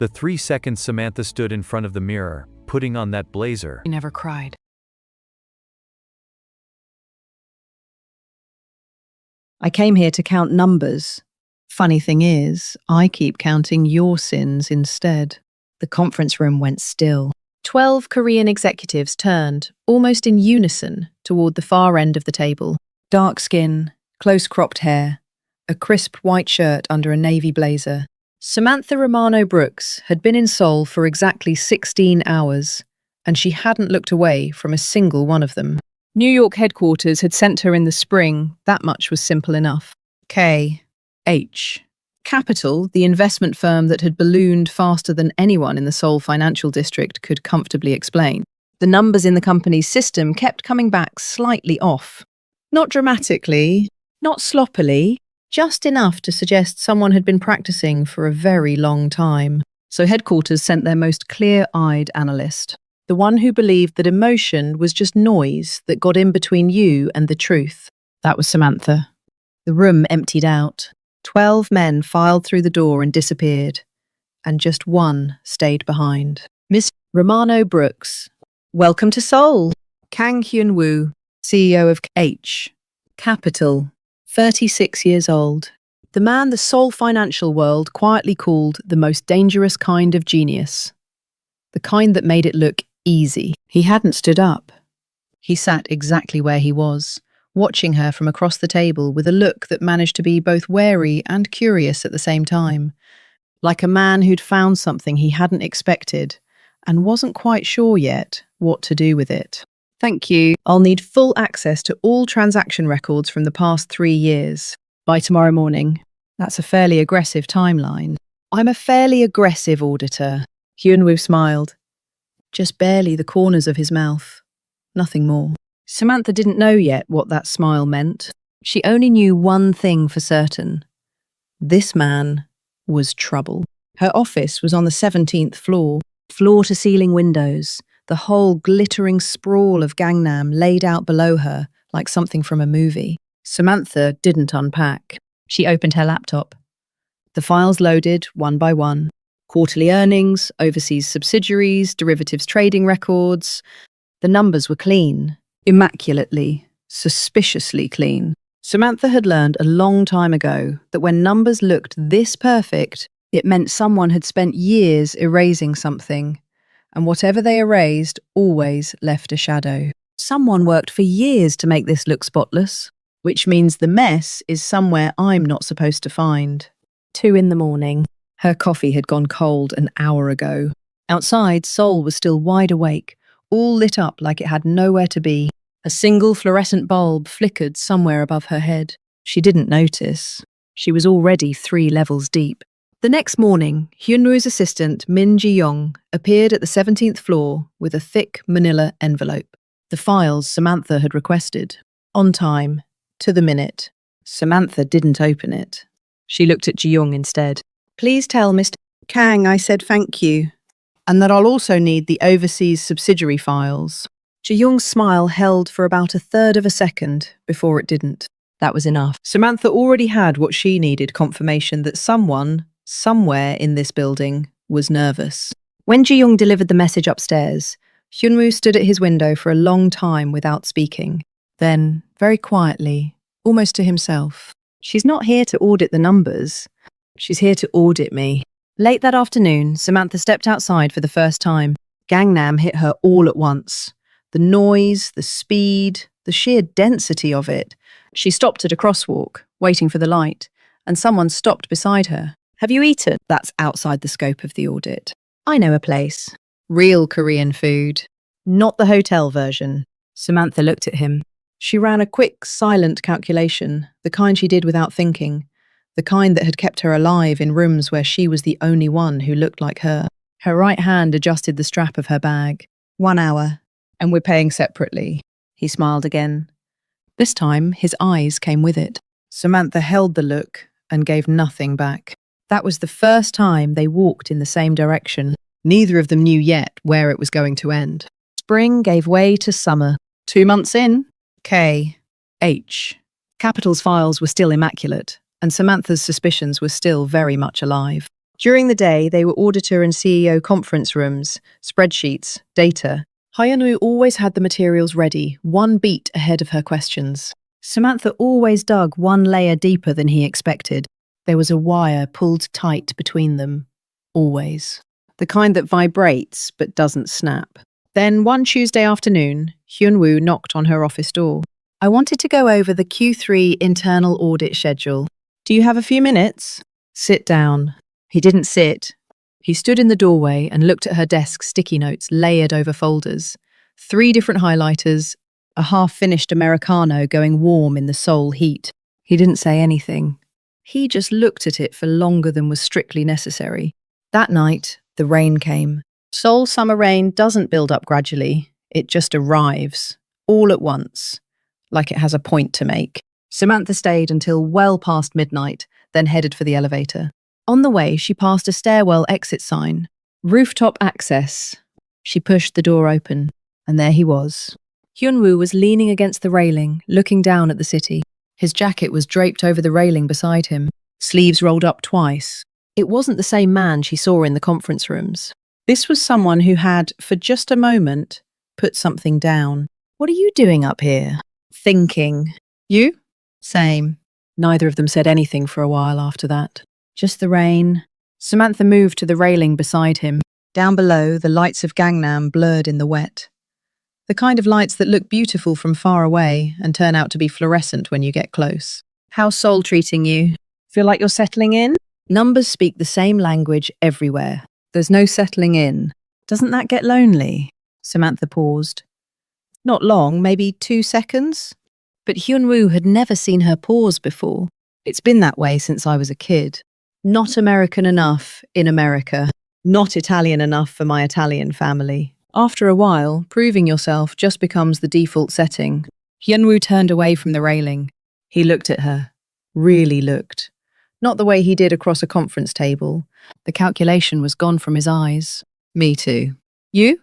The 3 seconds Samantha stood in front of the mirror, putting on that blazer. He never cried. I came here to count numbers. Funny thing is, I keep counting your sins instead. The conference room went still. 12 Korean executives turned, almost in unison, toward the far end of the table. Dark skin, close-cropped hair, a crisp white shirt under a navy blazer. Samantha Romano Brooks had been in Seoul for exactly 16 hours, and she hadn't looked away from a single one of them. New York headquarters had sent her in the spring, that much was simple enough. K.H. Capital, the investment firm that had ballooned faster than anyone in the Seoul financial district could comfortably explain. The numbers in the company's system kept coming back slightly off. Not dramatically, not sloppily, just enough to suggest someone had been practicing for a very long time. So headquarters sent their most clear-eyed analyst, the one who believed that emotion was just noise that got in between you and the truth. That was Samantha. The room emptied out. 12 men filed through the door and disappeared, and just one stayed behind. Miss Romano Brooks. Welcome to Seoul. Kang Hyun-woo, CEO of H. Capital, 36 years old. The man the Seoul financial world quietly called the most dangerous kind of genius. The kind that made it look easy. He hadn't stood up. He sat exactly where he was, watching her from across the table with a look that managed to be both wary and curious at the same time, like a man who'd found something he hadn't expected and wasn't quite sure yet what to do with it. Thank you. I'll need full access to all transaction records from the past 3 years. By tomorrow morning. That's a fairly aggressive timeline. I'm a fairly aggressive auditor. Hyun-woo smiled. Just barely the corners of his mouth. Nothing more. Samantha didn't know yet what that smile meant. She only knew one thing for certain. This man was trouble. Her office was on the 17th floor, floor-to-ceiling windows, the whole glittering sprawl of Gangnam laid out below her like something from a movie. Samantha didn't unpack. She opened her laptop. The files loaded one by one. Quarterly earnings, overseas subsidiaries, derivatives trading records. The numbers were clean. Immaculately, suspiciously clean. Samantha had learned a long time ago that when numbers looked this perfect, it meant someone had spent years erasing something, and whatever they erased always left a shadow. Someone worked for years to make this look spotless, which means the mess is somewhere I'm not supposed to find. 2 a.m. Her coffee had gone cold an hour ago. Outside, Seoul was still wide awake, all lit up like it had nowhere to be. A single fluorescent bulb flickered somewhere above her head. She didn't notice. She was already 3 levels deep. The next morning, Hyun-woo's assistant, Min Ji-young, appeared at the 17th floor with a thick manila envelope. The files Samantha had requested. On time, to the minute. Samantha didn't open it. She looked at Ji-young instead. Please tell Mr. Kang I said thank you, and that I'll also need the overseas subsidiary files. Ji-young's smile held for about 1/3 of a second before it didn't. That was enough. Samantha already had what she needed, confirmation that someone, somewhere in this building, was nervous. When Ji-young delivered the message upstairs, Hyun-woo stood at his window for a long time without speaking. Then, very quietly, almost to himself, she's not here to audit the numbers. She's here to audit me. Late that afternoon, Samantha stepped outside for the first time. Gangnam hit her all at once. The noise, the speed, the sheer density of it. She stopped at a crosswalk, waiting for the light, and someone stopped beside her. Have you eaten? That's outside the scope of the audit. I know a place. Real Korean food. Not the hotel version. Samantha looked at him. She ran a quick, silent calculation, the kind she did without thinking. The kind that had kept her alive in rooms where she was the only one who looked like her. Her right hand adjusted the strap of her bag. 1 hour, and we're paying separately. He smiled again. This time, his eyes came with it. Samantha held the look and gave nothing back. That was the first time they walked in the same direction. Neither of them knew yet where it was going to end. Spring gave way to summer. 2 months in, K.H. Capital's files were still immaculate, and Samantha's suspicions were still very much alive. During the day, they were auditor and CEO conference rooms, spreadsheets, data. Hyun-woo always had the materials ready, one beat ahead of her questions. Samantha always dug one layer deeper than he expected. There was a wire pulled tight between them. Always. The kind that vibrates but doesn't snap. Then one Tuesday afternoon, Hyun-woo knocked on her office door. I wanted to go over the Q3 internal audit schedule. Do you have a few minutes? Sit down. He didn't sit. He stood in the doorway and looked at her desk sticky notes layered over folders. 3 different highlighters, a half-finished Americano going warm in the Seoul heat. He didn't say anything. He just looked at it for longer than was strictly necessary. That night, the rain came. Seoul summer rain doesn't build up gradually. It just arrives, all at once, like it has a point to make. Samantha stayed until well past midnight, then headed for the elevator. On the way, she passed a stairwell exit sign. Rooftop access. She pushed the door open, and there he was. Hyun-woo was leaning against the railing, looking down at the city. His jacket was draped over the railing beside him, sleeves rolled up twice. It wasn't the same man she saw in the conference rooms. This was someone who had, for just a moment, put something down. What are you doing up here? Thinking. You? Same. Neither of them said anything for a while after that. Just the rain. Samantha moved to the railing beside him. Down below, the lights of Gangnam blurred in the wet. The kind of lights that look beautiful from far away and turn out to be fluorescent when you get close. How's Seoul treating you? Feel like you're settling in? Numbers speak the same language everywhere. There's no settling in. Doesn't that get lonely? Samantha paused. Not long, maybe 2 seconds. But Hyun-woo had never seen her pause before. It's been that way since I was a kid. Not American enough in America. Not Italian enough for my Italian family. After a while, proving yourself just becomes the default setting. Hyun-woo turned away from the railing. He looked at her. Really looked. Not the way he did across a conference table. The calculation was gone from his eyes. Me too. You?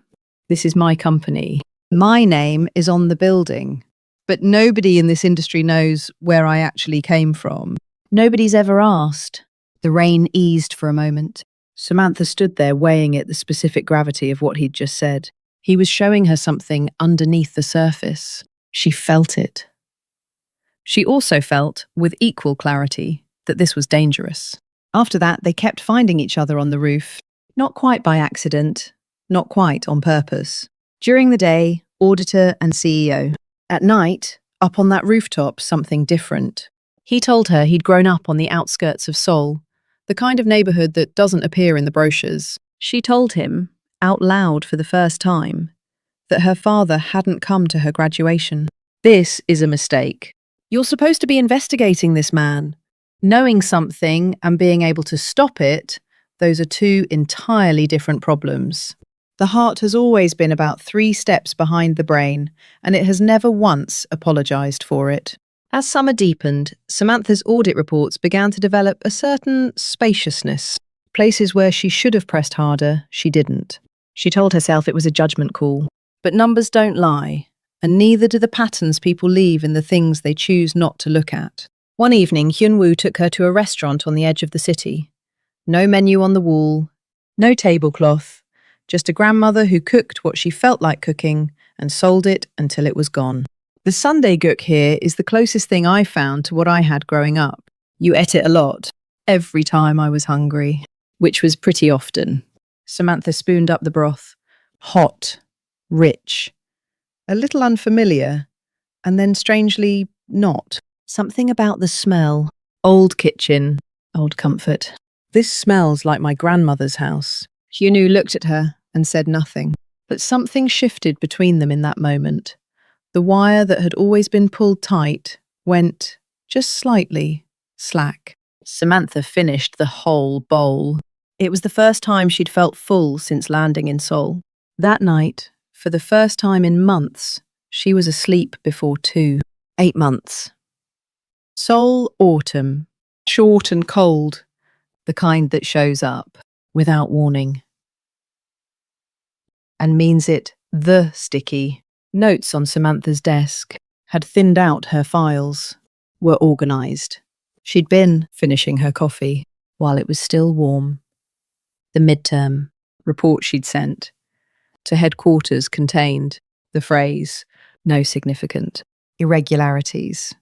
This is my company. My name is on the building. But nobody in this industry knows where I actually came from. Nobody's ever asked. The rain eased for a moment. Samantha stood there weighing it the specific gravity of what he'd just said. He was showing her something underneath the surface. She felt it. She also felt, with equal clarity, that this was dangerous. After that, they kept finding each other on the roof. Not quite by accident, not quite on purpose. During the day, auditor and CEO. At night, up on that rooftop, something different. He told her he'd grown up on the outskirts of Seoul, the kind of neighborhood that doesn't appear in the brochures. She told him, out loud for the first time, that her father hadn't come to her graduation. This is a mistake. You're supposed to be investigating this man. Knowing something and being able to stop it, those are 2 entirely different problems. The heart has always been about 3 steps behind the brain, and it has never once apologized for it. As summer deepened, Samantha's audit reports began to develop a certain spaciousness. Places where she should have pressed harder, she didn't. She told herself it was a judgment call. But numbers don't lie, and neither do the patterns people leave in the things they choose not to look at. One evening, Hyun-woo took her to a restaurant on the edge of the city. No menu on the wall, no tablecloth, just a grandmother who cooked what she felt like cooking and sold it until it was gone. The Sunday guk here is the closest thing I found to what I had growing up. You ate it a lot, every time I was hungry, which was pretty often. Samantha spooned up the broth. Hot, rich, a little unfamiliar, and then strangely not. Something about the smell. Old kitchen, old comfort. This smells like my grandmother's house. Hyun-woo looked at her and said nothing. But something shifted between them in that moment. The wire that had always been pulled tight went, just slightly, slack. Samantha finished the whole bowl. It was the first time she'd felt full since landing in Seoul. That night, for the first time in months, she was asleep before 2. 8 months. Seoul autumn. Short and cold. The kind that shows up, without warning. And means it the sticky. Notes on Samantha's desk had thinned out her files, were organised. She'd been finishing her coffee while it was still warm. The midterm report she'd sent to headquarters contained the phrase, no significant irregularities.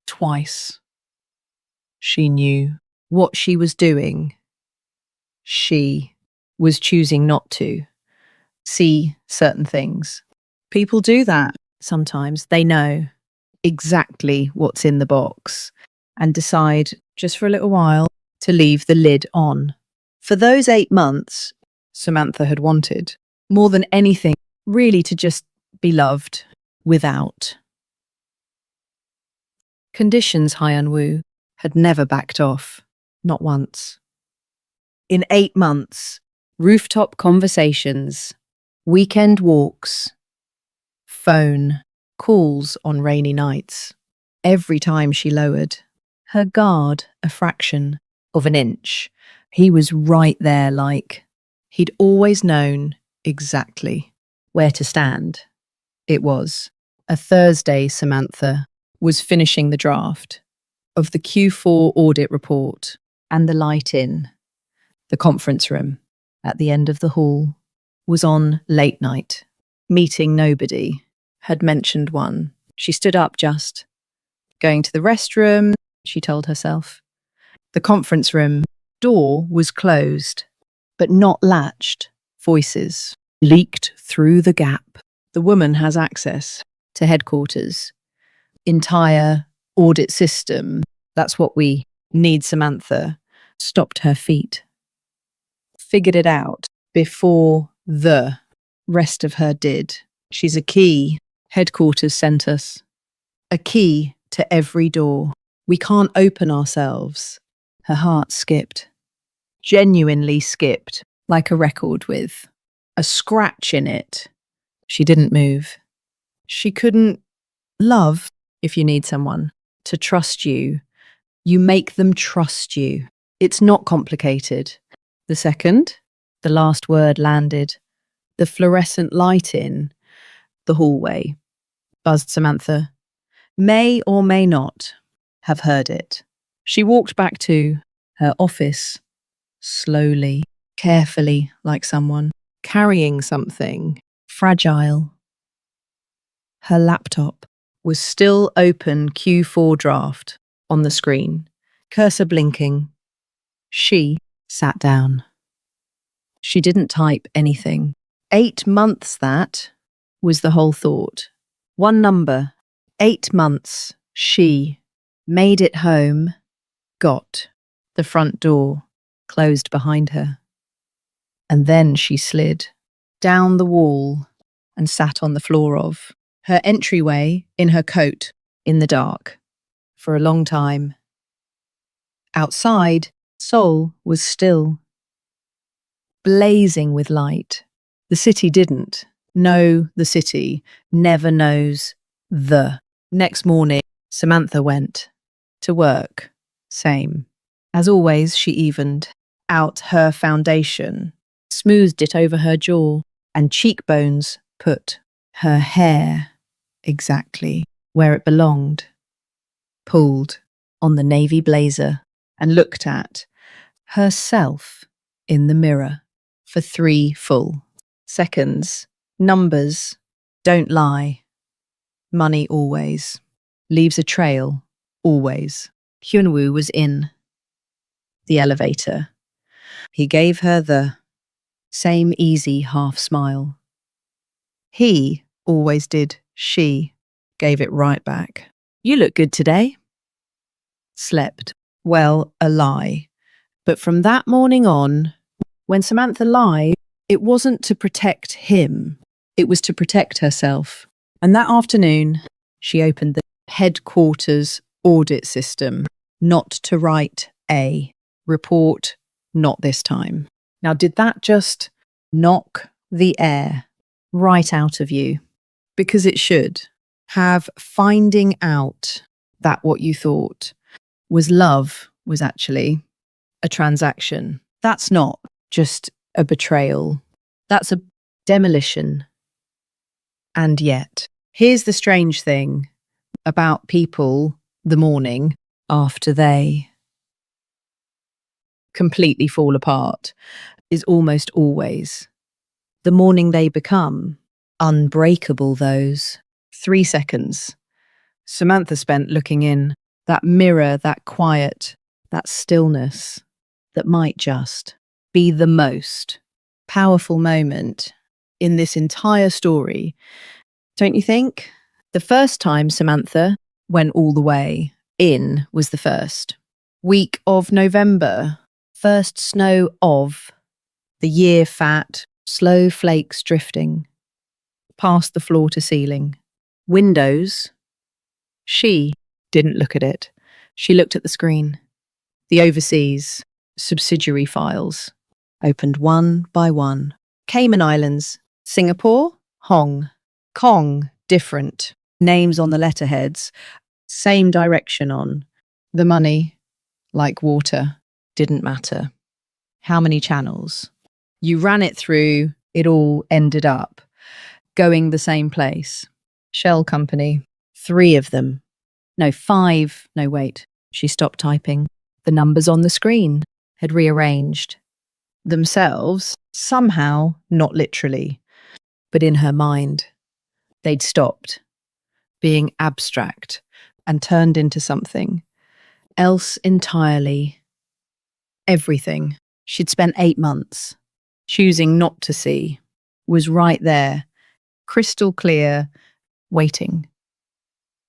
Twice. She knew what she was doing. She was choosing not to see certain things. People do that sometimes. They know exactly what's in the box and decide just for a little while to leave the lid on. For those 8 months, Samantha had wanted, more than anything, really to just be loved without. Conditions Hyun-woo had never backed off, not once. In 8 months, rooftop conversations, weekend walks, phone calls on rainy nights. Every time she lowered her guard a fraction of an inch, he was right there, like he'd always known exactly where to stand. It was a Thursday. Samantha was finishing the draft of the Q4 audit report, and the light in the conference room at the end of the hall was on late night. Meeting nobody had mentioned one. She stood up, just going to the restroom, she told herself. The conference room door was closed, but not latched. Voices leaked through the gap. The woman has access to headquarters, entire audit system. That's what we need. Samantha stopped her feet, figured it out before the rest of her did. She's a key. Headquarters sent us a key to every door. We can't open ourselves. Her heart skipped, genuinely skipped, like a record with a scratch in it. She didn't move. She couldn't love. If you need someone to trust you, you make them trust you. It's not complicated. The second the last word landed, the fluorescent light in the hallway buzzed. Samantha may or may not have heard it. She walked back to her office, slowly, carefully, like someone carrying something fragile. Her laptop was still open, Q4 draft on the screen, cursor blinking. She sat down. She didn't type anything. 8 months, that was the whole thought. One number, 8 months. She made it home, got the front door closed behind her. And then she slid down the wall and sat on the floor of her entryway in her coat in the dark for a long time. Outside, Seoul was still, blazing with light. The city didn't know the city, never knows the. Next morning, Samantha went to work. Same. As always, she evened out her foundation, smoothed it over her jaw and cheekbones, put her hair exactly where it belonged, pulled on the navy blazer, and looked at herself in the mirror for 3 full seconds. Numbers don't lie. Money always leaves a trail, always. Hyun-woo was in the elevator. He gave her the same easy half smile. He always did. She gave it right back. You look good today. Slept. Well, a lie. But from that morning on, when Samantha lied, it wasn't to protect him. It was to protect herself. And that afternoon, she opened the headquarters audit system, not to write a report, not this time. Now, did that just knock the air right out of you? Because it should. Have finding out that what you thought was love was actually a transaction. That's not just a betrayal. That's a demolition. And yet, here's the strange thing about people the morning after they completely fall apart. is almost always. The morning they become unbreakable, those 3 seconds. Samantha spent looking in, that mirror, that quiet, that stillness that might just be the most powerful moment in this entire story. Don't you think? The first time Samantha went all the way in was the first week of November, first snow of the year, fat, slow flakes drifting past the floor to ceiling. Windows. She didn't look at it. She looked at the screen. The overseas subsidiary files opened one by one. Cayman Islands, Singapore, Hong Kong, different. Names on the letterheads, same direction on. The money, like water, didn't matter. How many channels? You ran it through, it all ended up going the same place. Shell company, 3 of them. No, 5. No, wait. She stopped typing. The numbers on the screen had rearranged themselves, somehow, not literally, but in her mind. They'd stopped being abstract and turned into something else entirely. Everything she'd spent 8 months choosing not to see was right there, crystal clear, waiting.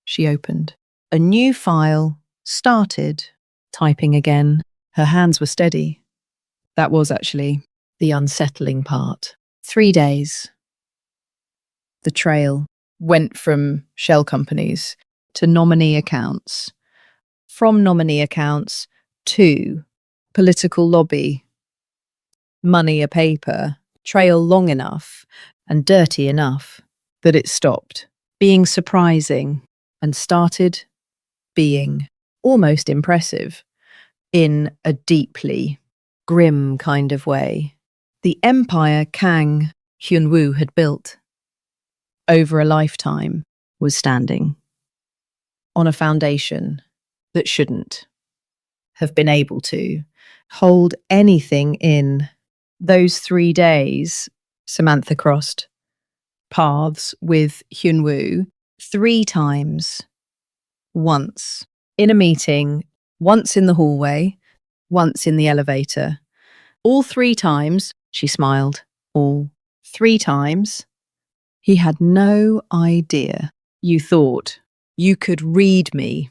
She opened. A new file started, typing again. Her hands were steady. That was actually the unsettling part. 3 days. The trail went from shell companies to nominee accounts, from nominee accounts to political lobby, money a paper, trail long enough and dirty enough that it stopped being surprising and started being almost impressive in a deeply grim kind of way. The empire Kang Hyun-woo had built over a lifetime was standing on a foundation that shouldn't have been able to hold anything in. Those 3 days, Samantha crossed paths with Hyun-woo 3 times. Once in a meeting, once in the hallway, once in the elevator. All 3 times, she smiled, all 3 times. He had no idea. You thought you could read me,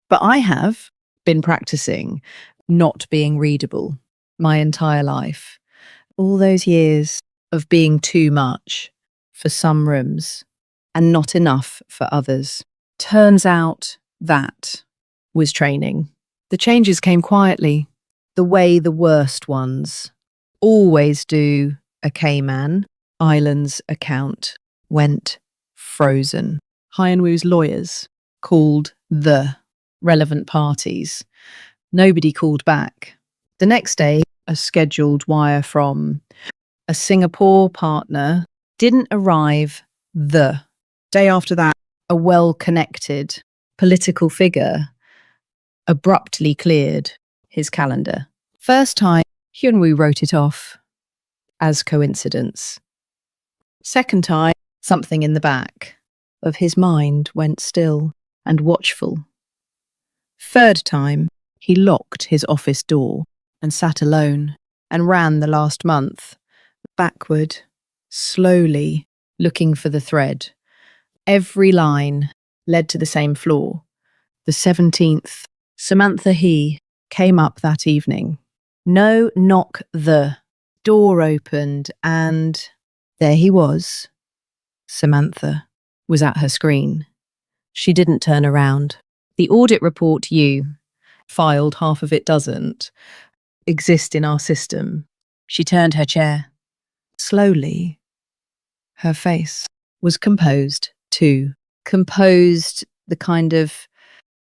but I have been practicing not being readable my entire life. All those years of being too much for some rooms and not enough for others. Turns out that was training. The changes came quietly, the way the worst ones always do. A Cayman Islands account went frozen. Hyun-woo's lawyers called the relevant parties. Nobody called back. The next day, a scheduled wire from a Singapore partner didn't arrive. The day after that, a well-connected political figure abruptly cleared his calendar. First time, Hyun-woo wrote it off as coincidence. Second time, something in the back of his mind went still and watchful. Third time, he locked his office door and sat alone and ran the last month, backward, slowly, looking for the thread. Every line led to the same floor. The 17th, Samantha he came up that evening. No knock, the door opened and there he was. Samantha was at her screen. She didn't turn around. The audit report you filed, half of it doesn't exist in our system. She turned her chair. Slowly, her face was composed too. Composed, the kind of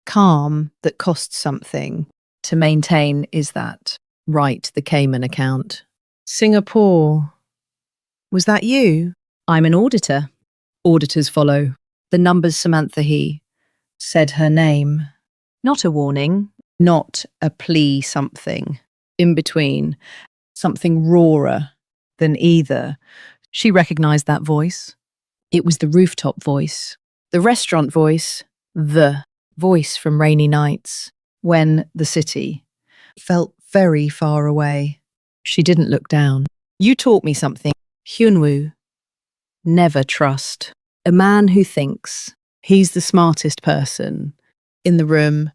calm that costs something to maintain. Is that right? The Cayman account. Singapore. Was that you? I'm an auditor. Auditors follow. The numbers Samantha he said her name. Not a warning, not a plea something. In between. something rawer than either. She recognized that voice. It was the rooftop voice, the restaurant voice, the voice from rainy nights when the city felt very far away. She didn't look down. You taught me something, Hyun-woo. Never trust. A man who thinks he's the smartest person in the room.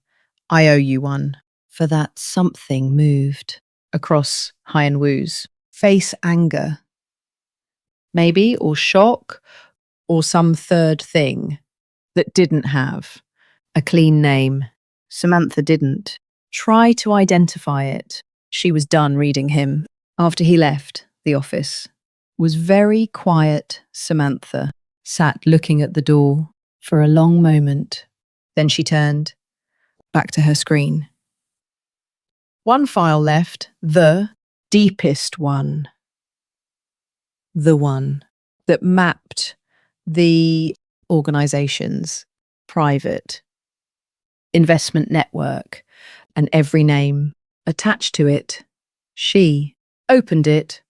I owe you one. For that something moved across Hyun-woo's face, anger. Maybe, or shock, or some third thing that didn't have a clean name. Samantha didn't try to identify it. She was done reading him. After he left the office, was very quiet. Samantha sat looking at the door for a long moment. Then she turned back to her screen. One file left, the deepest one. The one that mapped the organization's private investment network and every name attached to it. She opened it,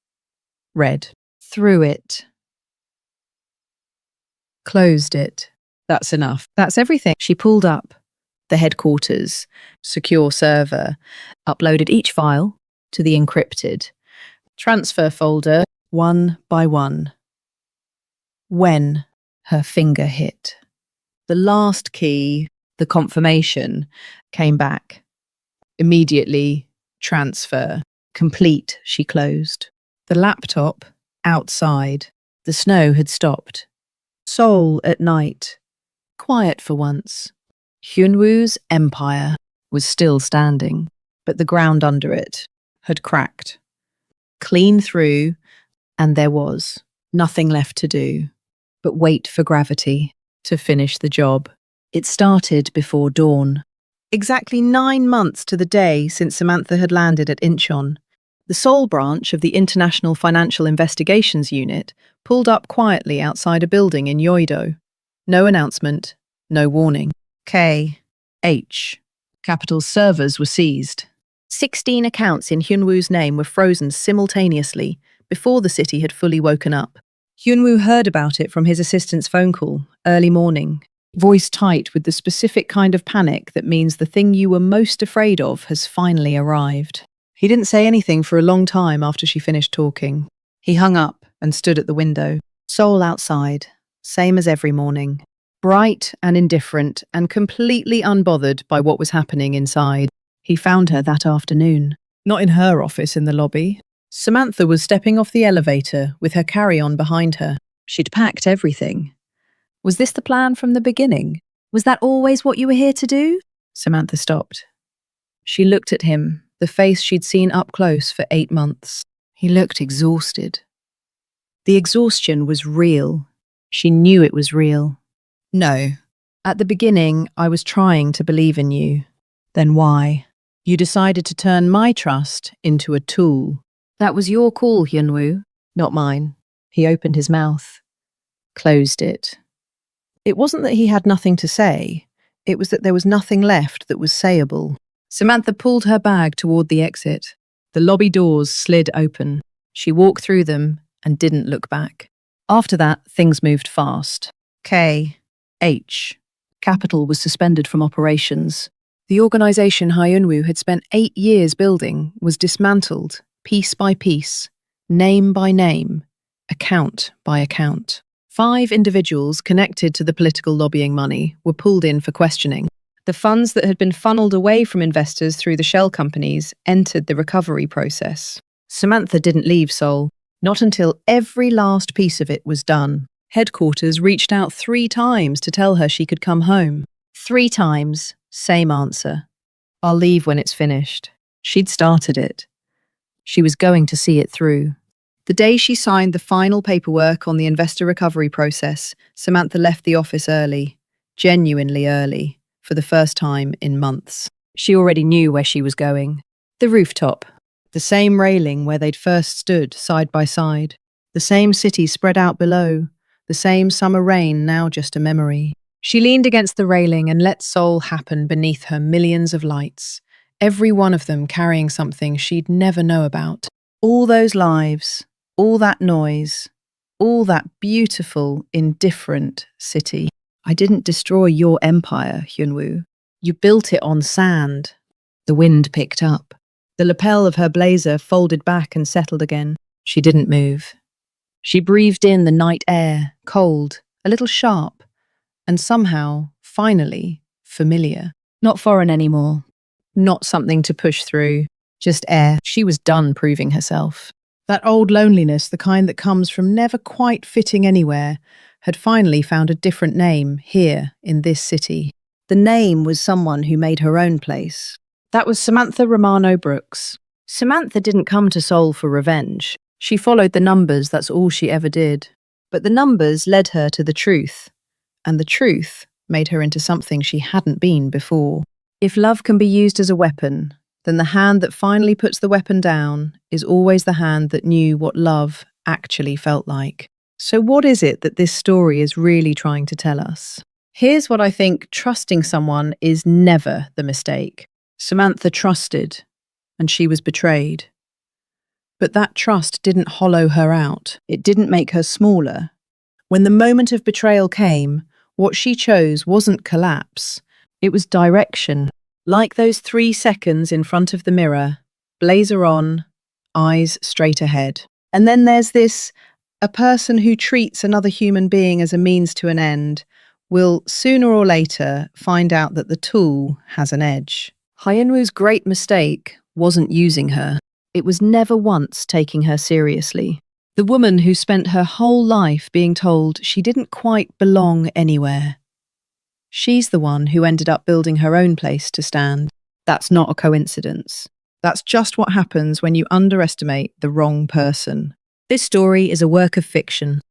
read through it, closed it. That's enough. That's everything. She pulled up the headquarters secure server, uploaded each file to the encrypted transfer folder one by one. When her finger hit the last key, the confirmation came back. Immediately, transfer complete, she closed. The laptop outside. The snow had stopped. Seoul at night. Quiet for once. Hyun-woo's empire was still standing, but the ground under it had cracked. Clean through, and there was nothing left to do but wait for gravity to finish the job. It started before dawn. Exactly 9 months to the day since Samantha had landed at Incheon. The Seoul branch of the International Financial Investigations Unit pulled up quietly outside a building in Yeouido. No announcement, no warning. K.H. Capital's servers were seized. 16 accounts in Hyun-woo's name were frozen simultaneously before the city had fully woken up. Hyun-woo heard about it from his assistant's phone call, early morning, voice tight with the specific kind of panic that means the thing you were most afraid of has finally arrived. He didn't say anything for a long time after she finished talking. He hung up and stood at the window. Seoul outside, same as every morning. Bright and indifferent and completely unbothered by what was happening inside. He found her that afternoon. Not in her office in the lobby. Samantha was stepping off the elevator with her carry-on behind her. She'd packed everything. Was this the plan from the beginning? Was that always what you were here to do? Samantha stopped. She looked at him, the face she'd seen up close for 8 months. He looked exhausted. The exhaustion was real. She knew it was real. No. At the beginning, I was trying to believe in you. Then why? You decided to turn my trust into a tool. That was your call, Hyun-woo, not mine. He opened his mouth, closed it. It wasn't that he had nothing to say. It was that there was nothing left that was sayable. Samantha pulled her bag toward the exit. The lobby doors slid open. She walked through them and didn't look back. After that, things moved fast. K.H. Capital was suspended from operations. The organization Hyun-woo had spent 8 years building was dismantled, piece by piece, name by name, account by account. 5 individuals connected to the political lobbying money were pulled in for questioning. The funds that had been funneled away from investors through the shell companies entered the recovery process. Samantha didn't leave Seoul, not until every last piece of it was done. Headquarters reached out 3 times to tell her she could come home. 3 times, same answer. I'll leave when it's finished. She'd started it. She was going to see it through. The day she signed the final paperwork on the investor recovery process, Samantha left the office early, genuinely early, for the first time in months. She already knew where she was going. The rooftop. The same railing where they'd first stood side by side. The same city spread out below. The same summer rain now just a memory. She leaned against the railing and let Seoul happen beneath her millions of lights, every one of them carrying something she'd never know about. All those lives, all that noise, all that beautiful, indifferent city. I didn't destroy your empire, Hyun-woo. You built it on sand. The wind picked up. The lapel of her blazer folded back and settled again. She didn't move. She breathed in the night air, cold, a little sharp, and somehow, finally, familiar. Not foreign anymore. Not something to push through. Just air. She was done proving herself. That old loneliness, the kind that comes from never quite fitting anywhere, had finally found a different name here in this city. The name was someone who made her own place. That was Samantha Romano Brooks. Samantha didn't come to Seoul for revenge. She followed the numbers, that's all she ever did. But the numbers led her to the truth, and the truth made her into something she hadn't been before. If love can be used as a weapon, then the hand that finally puts the weapon down is always the hand that knew what love actually felt like. So what is it that this story is really trying to tell us? Here's what I think: trusting someone is never the mistake. Samantha trusted, and she was betrayed. But that trust didn't hollow her out. It didn't make her smaller. When the moment of betrayal came, what she chose wasn't collapse. It was direction. Like those 3 seconds in front of the mirror, blazer on, eyes straight ahead. And then there's this: a person who treats another human being as a means to an end will sooner or later find out that the tool has an edge. Hyun-woo's great mistake wasn't using her. It was never once taking her seriously. The woman who spent her whole life being told she didn't quite belong anywhere. She's the one who ended up building her own place to stand. That's not a coincidence. That's just what happens when you underestimate the wrong person. This story is a work of fiction.